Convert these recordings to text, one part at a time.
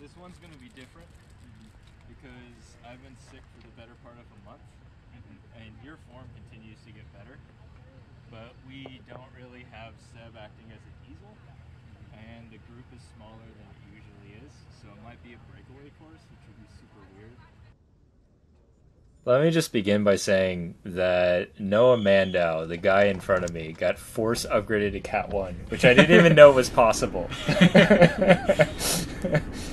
This one's going to be different because I've been sick for the better part of a month, and your form continues to get better. But we don't really have Seb acting as an easel, and the group is smaller than it usually is, so it might be a breakaway course, which would be super weird. Let me just begin by saying that Noah Mandow, the guy in front of me, got force upgraded to Cat 1, which I didn't even know was possible.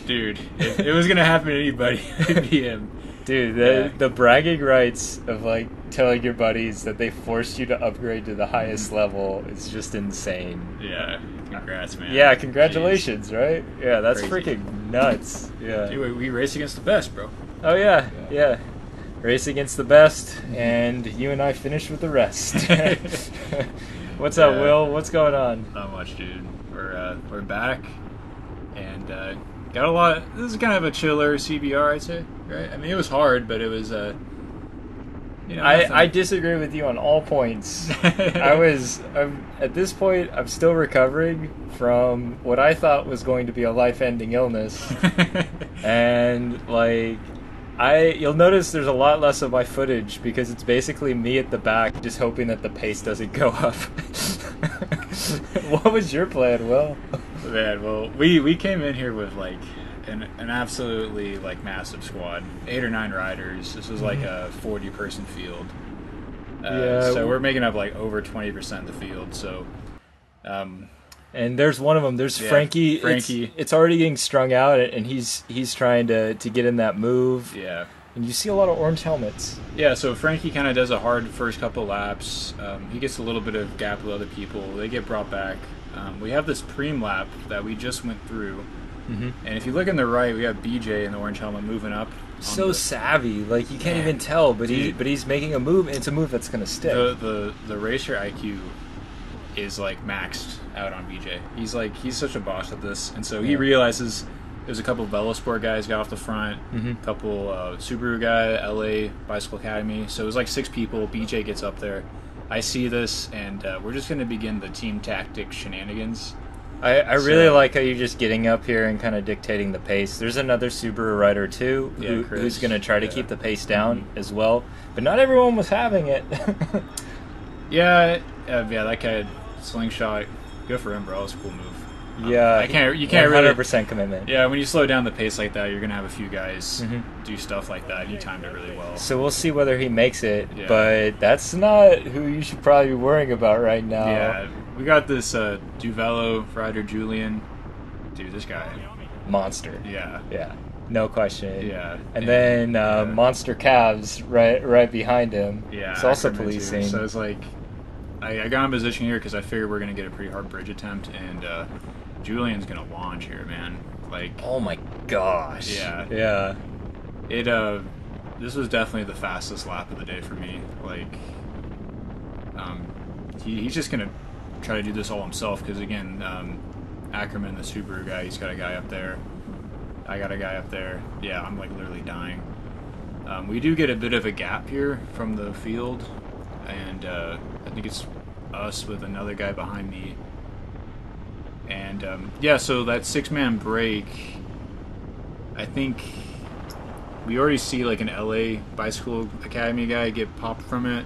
Dude, if it was going to happen to anybody, it'd be him. Dude, the bragging rights of like telling your buddies that they forced you to upgrade to the highest level is just insane. Yeah, congrats, man. Yeah, congratulations, right? Yeah, that's Crazy. freaking nuts. Yeah. Dude, we race against the best, bro. Oh yeah. Race against the best, and you and I finished with the rest. What's up, Will? What's going on? Not much, dude. We're back, and got a lot. This is kind of a chiller CBR, I'd say. Right? I mean, it was hard, but it was I disagree with you on all points. At this point, I'm still recovering from what I thought was going to be a life-ending illness, and like. You'll notice there's a lot less of my footage because it's basically me at the back just hoping that the pace doesn't go up. What was your plan, Will? Man, well, we came in here with like an absolutely like massive squad, 8 or 9 riders. This was like a 40-person field. So we're making up like over 20% of the field. So, and there's one of them. There's Frankie. It's already getting strung out, and he's trying to get in that move. Yeah. And you see a lot of orange helmets. Yeah, so Frankie kind of does a hard first couple laps. He gets a little bit of gap with other people. They get brought back. We have this preem lap that we just went through. And if you look on the right, we have BJ in the orange helmet moving up. So savvy, like you can't even tell, but he's making a move, and it's a move that's gonna stick. The racer IQ is like maxed out on BJ. He's such a boss at this, and so he realizes there's a couple of Velosport guys got off the front, a couple Subaru guy, LA Bicycle Academy. So it was like 6 people. BJ gets up there. I see this, and we're just going to begin the team tactic shenanigans. I really like how you're just getting up here and kind of dictating the pace. There's another Subaru rider too who's going to try to keep the pace down as well, but not everyone was having it. Yeah, that guy. Slingshot, good for him, bro. It's a cool move. You can't 100% really 100% commitment. Yeah, when you slow down the pace like that, you're gonna have a few guys do stuff like that. You timed it really well. So we'll see whether he makes it, but that's not who you should probably be worrying about right now. Yeah, we got this Duvelo rider Julian. Dude, this guy, monster. Yeah, no question. Yeah, and then monster calves right behind him. Yeah, it's also policing. So it's like. I got in position here because I figured we're going to get a pretty hard bridge attempt, and Julian's going to launch here, man. Like, oh my gosh. Yeah. This was definitely the fastest lap of the day for me. Like, he's just going to try to do this all himself because, again, Ackerman, the Subaru guy, he's got a guy up there. I got a guy up there. Yeah, I'm, like, literally dying. We do get a bit of a gap here from the field, and I think it's us with another guy behind me. And so that 6-man break, I think we already see like an LA Bicycle Academy guy get popped from it.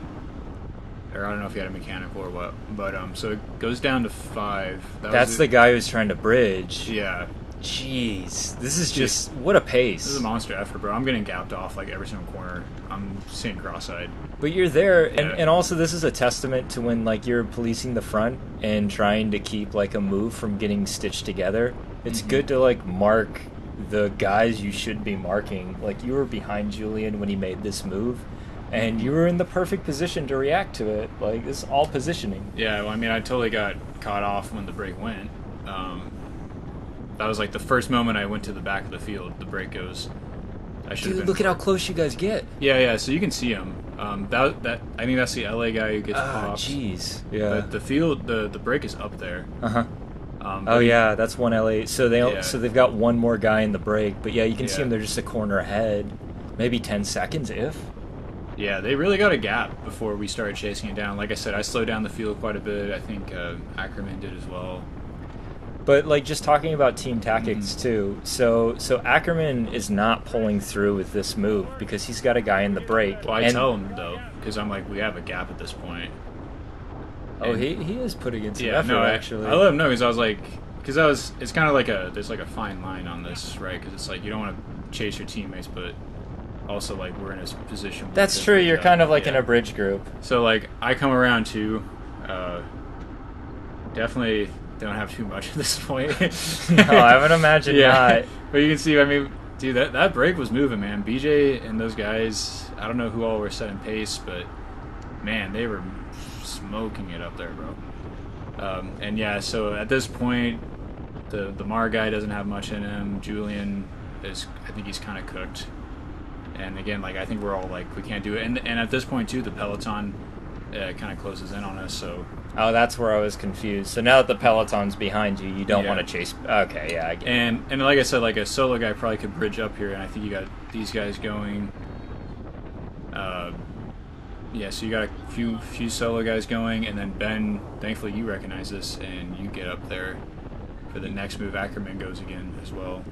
Or I don't know if he had a mechanical or what. But so it goes down to 5. That's the guy who's trying to bridge. Yeah. Jeez, this is just what a pace. This is a monster effort, bro. I'm getting gapped off like every single corner. I'm seeing cross-eyed. But you're there, and also this is a testament to when like you're policing the front and trying to keep like a move from getting stitched together. It's good to like mark the guys you should be marking. Like you were behind Julian when he made this move, and you were in the perfect position to react to it. Like this is all positioning. Yeah, well, I mean, I totally got caught off when the break went. That was like the first moment I went to the back of the field. The break goes. Dude, look at how close you guys get. Yeah. So you can see him. That I think that's the LA guy who gets popped. Jeez. Yeah. But the field, the break is up there. That's one LA. So they've got one more guy in the break. But yeah, you can see him. They're just a corner ahead, maybe 10 seconds if. Yeah, they really got a gap before we started chasing it down. Like I said, I slowed down the field quite a bit. I think Ackerman did as well. But like just talking about team tactics too. So Ackerman is not pulling through with this move because he's got a guy in the break. Well, I tell him though, because I'm like, we have a gap at this point. Oh, he is putting in some effort, no, actually. I let him know because I was like, it's kind of like there's like a fine line on this, right? Because it's like you don't want to chase your teammates, but also like we're in a position. Where That's true. You're kind of like in a bridge group. So like I come around too. Definitely don't have too much at this point. No, I would imagine not. But you can see, I mean, dude, that break was moving, man. BJ and those guys, I don't know who all were setting pace, but man, they were smoking it up there, bro. And yeah, so at this point, the Mar guy doesn't have much in him. Julian I think he's kind of cooked. And again, like I think we're all like, we can't do it. And at this point too, the peloton kind of closes in on us. So. Oh, that's where I was confused. So now that the peloton's behind you, you don't want to chase. Okay, yeah, I get it. And like I said, like a solo guy probably could bridge up here, and I think you got these guys going. Yeah, so you got a few solo guys going, and then Ben, thankfully you recognize this, and you get up there for the next move. Ackerman goes again as well.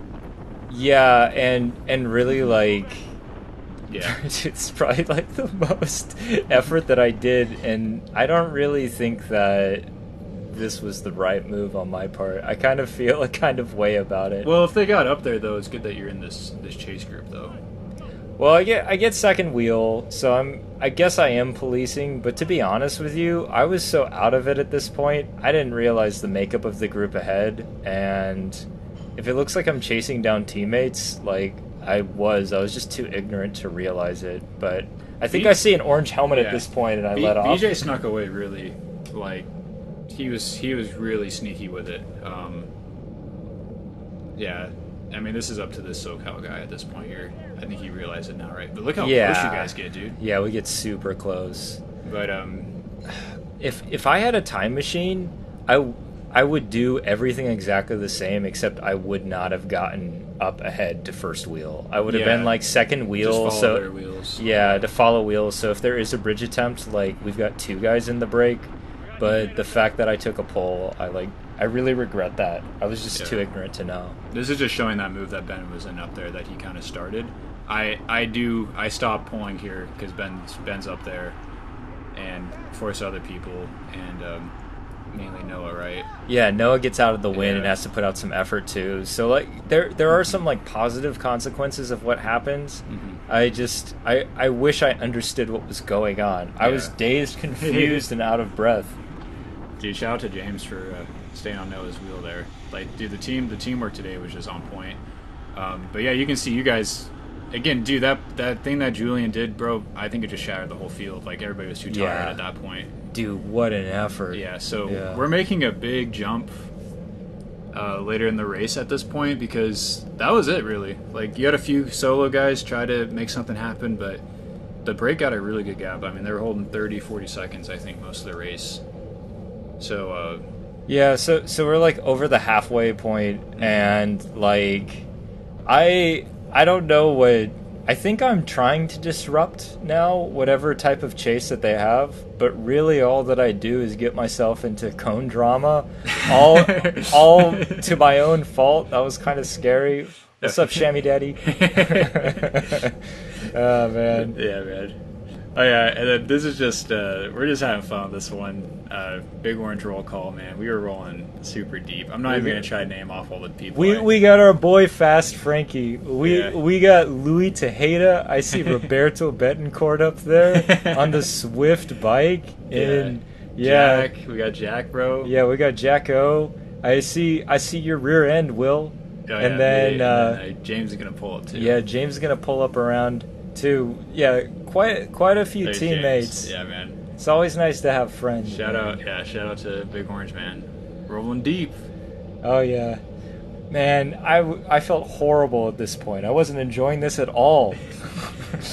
Yeah, and really like. Yeah. It's probably like the most effort that I did, and I don't really think that this was the right move on my part. I kind of feel a kind of way about it. Well, if they got up there though, it's good that you're in this chase group though. Well, I get second wheel, so I guess I am policing, but to be honest with you, I was so out of it at this point, I didn't realize the makeup of the group ahead, and if it looks like I'm chasing down teammates, like I was just too ignorant to realize it. But I think I see an orange helmet at this point, and I let off. BJ snuck away really, like he was really sneaky with it. Yeah, I mean this is up to this SoCal guy at this point here. I think he realized it now, right? But look how close you guys get, dude. Yeah, we get super close. But if I had a time machine, I would do everything exactly the same, except I would not have gotten up ahead to first wheel. I would have been like second wheel. Just follow their wheels. Yeah, to follow wheels. So if there is a bridge attempt, like we've got two guys in the break, but the fact that I took a pole, I really regret that. I was just too ignorant to know. This is just showing that move that Ben was in up there that he kind of started. I stopped pulling here because Ben's up there and force other people and mainly Noah, right? Yeah, Noah gets out of the win and has to put out some effort too. So like there are some like positive consequences of what happens. I wish I understood what was going on. I was dazed, confused, and out of breath. Dude, shout out to James for staying on Noah's wheel there. Like, dude, the teamwork today was just on point. But yeah, you can see you guys. Again, dude, that thing that Julian did, bro, I think it just shattered the whole field. Like, everybody was too tired at that point. Dude, what an effort. Yeah, so we're making a big jump later in the race at this point because that was it, really. Like, you had a few solo guys try to make something happen, but the break got a really good gap. I mean, they were holding 30, 40 seconds, I think, most of the race. So, yeah, so we're, like, over the halfway point, and, like, I don't know what... I think I'm trying to disrupt now whatever type of chase that they have, but really all that I do is get myself into cone drama, all to my own fault. That was kind of scary. What's up, Shammy Daddy? Oh, man. Yeah, man. Oh, yeah, and then this is just, we're just having fun with this one. Big Orange roll call, man. We were rolling super deep. I'm not even going to try to name off all the people. We got our boy Fast Frankie. We got Louis Tejeda. I see Roberto Betancourt up there on the Swift bike. And Jack. We got Jack, bro. Yeah, we got Jack O. I see your rear end, Will. Oh, and then James is going to pull up, too. Yeah, James is going to pull up around, too. Yeah, quite a few teammates. James. Yeah, man. It's always nice to have friends. Shout out to Big Orange, man. Rolling deep. Oh yeah, man. I felt horrible at this point. I wasn't enjoying this at all.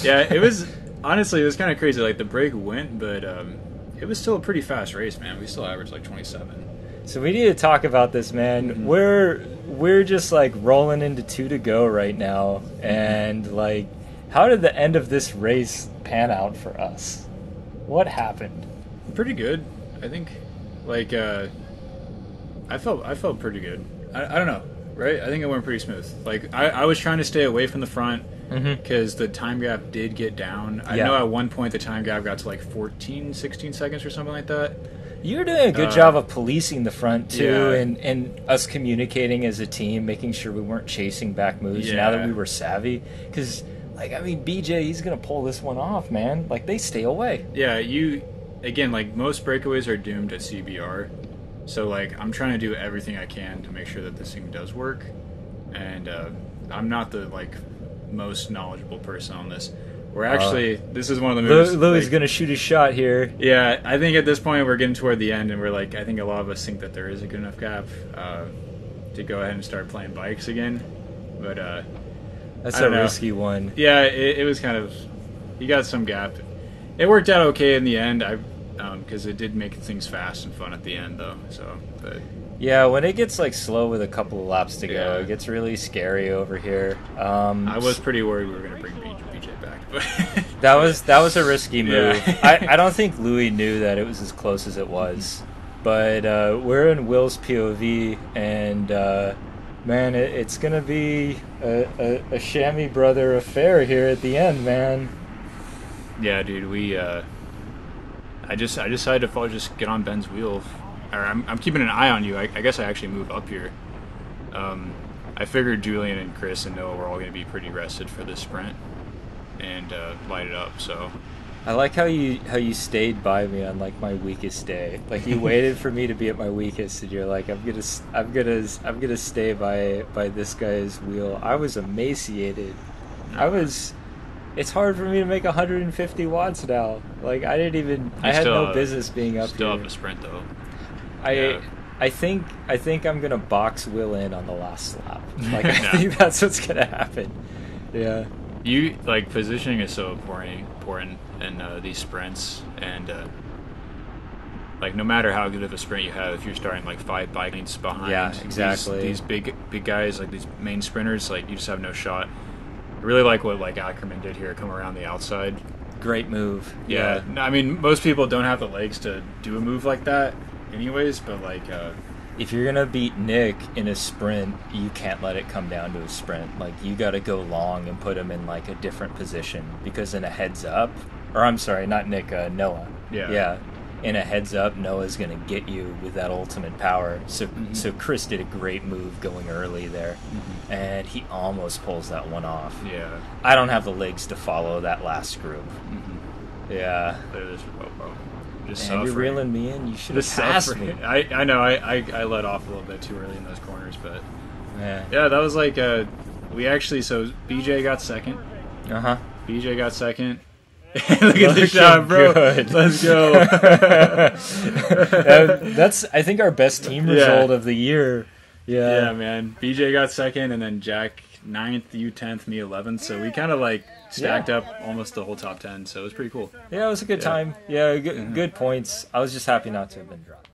Yeah, it was honestly it was kind of crazy. Like the break went, but it was still a pretty fast race, man. We still averaged like 27. So we need to talk about this, man. Mm-hmm. We're just like rolling into 2 to go right now, and like, how did the end of this race pan out for us? What happened? Pretty good, I think. Like, I felt pretty good. I don't know, right? I think it went pretty smooth. Like I was trying to stay away from the front because the time gap did get down. I know at one point the time gap got to like 14, 16 seconds or something like that. You were doing a good job of policing the front too, yeah. and us communicating as a team, making sure we weren't chasing back moves. Now that we were savvy, because like I mean, BJ, he's gonna pull this one off, man. Like they stay away. Yeah, again, like most breakaways are doomed at CBR, so like I'm trying to do everything I can to make sure that this thing does work, and I'm not the like most knowledgeable person on this. We're actually this is one of the moves. Louis like, gonna shoot his shot here. Yeah, I think at this point we're getting toward the end, and we're like, I think a lot of us think that there is a good enough gap to go ahead and start playing bikes again, but that's a risky one. Yeah, it was kind of, you got some gap. It worked out okay in the end. Because it did make things fast and fun at the end, though. So, but yeah, when it gets like slow with a couple of laps to go, it gets really scary over here. I was pretty worried we were going to bring BJ back, but that was a risky move. I don't think Louis knew that it was as close as it was, but we're in Will's POV, and man, it's gonna be a chamois brother affair here at the end, man. Yeah, dude, I decided to just get on Ben's wheel. Or I'm keeping an eye on you. I guess I actually moved up here. I figured Julian and Chris and Noah were all going to be pretty rested for this sprint and light it up. So I like how you stayed by me on like my weakest day. Like you waited for me to be at my weakest, and you're like, I'm gonna stay by this guy's wheel. I was emaciated. It's hard for me to make 150 watts now. Like I had no business being up still here. Have a sprint though. I think I'm gonna box Will in on the last lap. Like I think that's what's gonna happen. Yeah. You like positioning is so important in these sprints, and like no matter how good of a sprint you have, if you're starting like 5 bike lanes behind, exactly. These big guys, like these main sprinters, like you just have no shot. I really like what like Ackerman did here, come around the outside. Great move. Yeah. I mean, most people don't have the legs to do a move like that anyways, but like if you're gonna beat Nick in a sprint, you can't let it come down to a sprint. Like you gotta go long and put him in like a different position, because in a heads up, or I'm sorry, not Nick, Noah. Yeah. In a heads up, Noah's gonna get you with that ultimate power. So Chris did a great move going early there, and he almost pulls that one off. Yeah. I don't have the legs to follow that last group. Yeah. Just and you're reeling me in. You should have passed me. I know. I let off a little bit too early in those corners, but yeah, that was like we actually. So BJ got second. BJ got second. Look at this shot, bro. Good. Let's go. That's I think our best team result of the year. Yeah, man. BJ got second, and then Jack 9th, you 10th, me 11th. So we kind of like stacked up almost the whole top 10. So it was pretty cool. Yeah, it was a good time. Yeah, good points. I was just happy not to have been dropped.